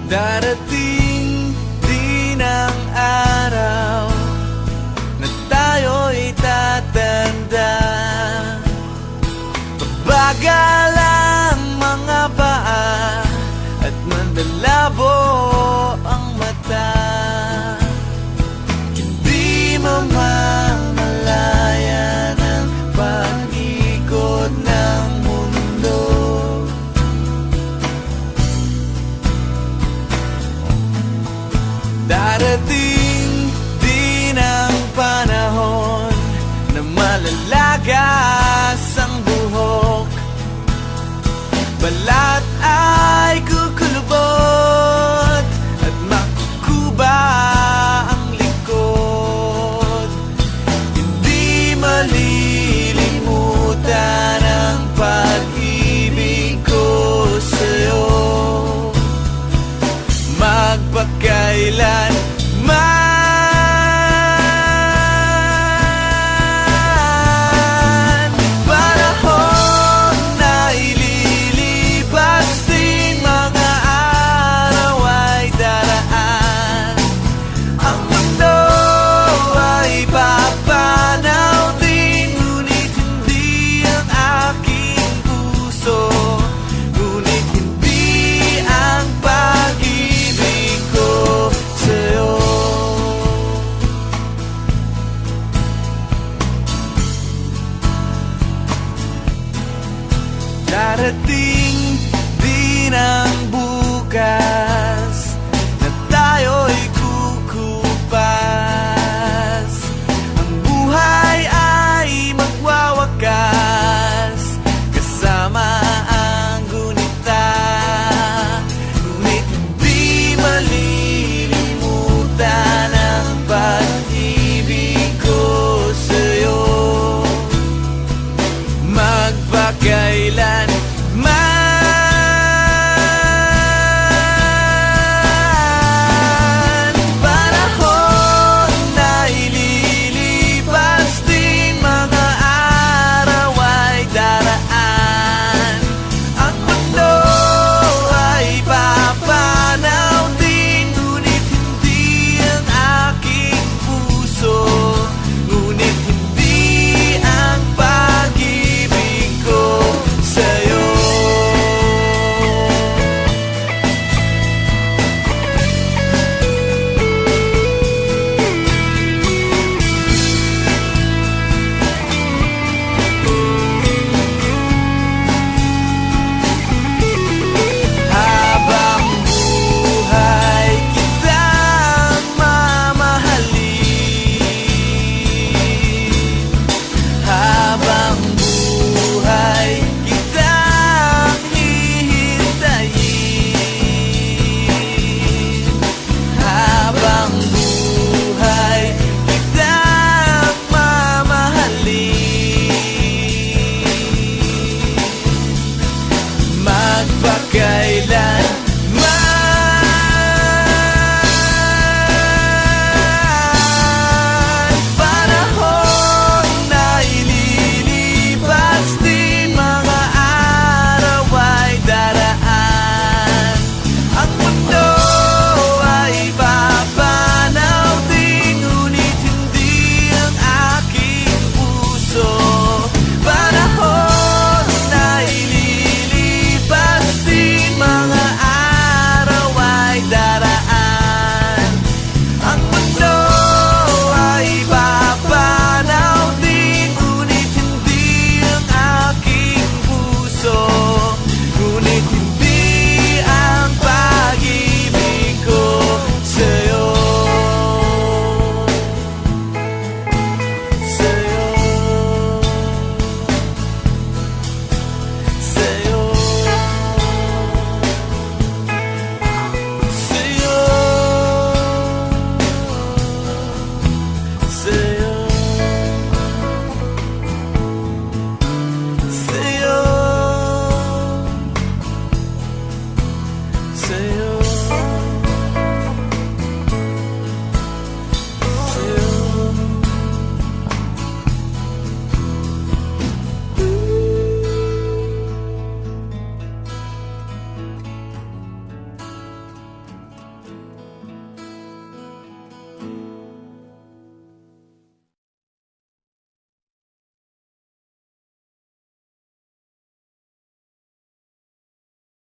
Darating din ang araw na tayo'y tatanda. Pabagal ang mga paa at mandalabo ang mata. Hindi mamamalayan ang pag-ikot ng mundo. Darating din ang panahon na malalagas ang buhok. Balat ay kukulubot at makukuba ang likod. Hindi malilimutan ang pag-ibig ko sa'yo, magpakailan man. Panahon na ililipas din, mga araw ay daraan. Ang mundo ay papanaw din, ngunit hindi ang aking puso, ngunit hindi ang pag-ibig ko sa'yo. Darating din ang bukas na tayo'y kukupas. Ang buhay ay magwawakas kasama ang gunita, ngunit hindi malilimutan ang pag-ibig ko sa'yo, magpakailan man. Panahon na ililipas din, mga araw ay daraan. Ang mundo ay papanaw din, ngunit hindi ang aking puso, ngunit hindi ang pag-ibig ko sa'yo. Habang buhay kitang mamahalin, habang buhay kitang hihintayin, habang buhay kitang mamahalin, magpakailan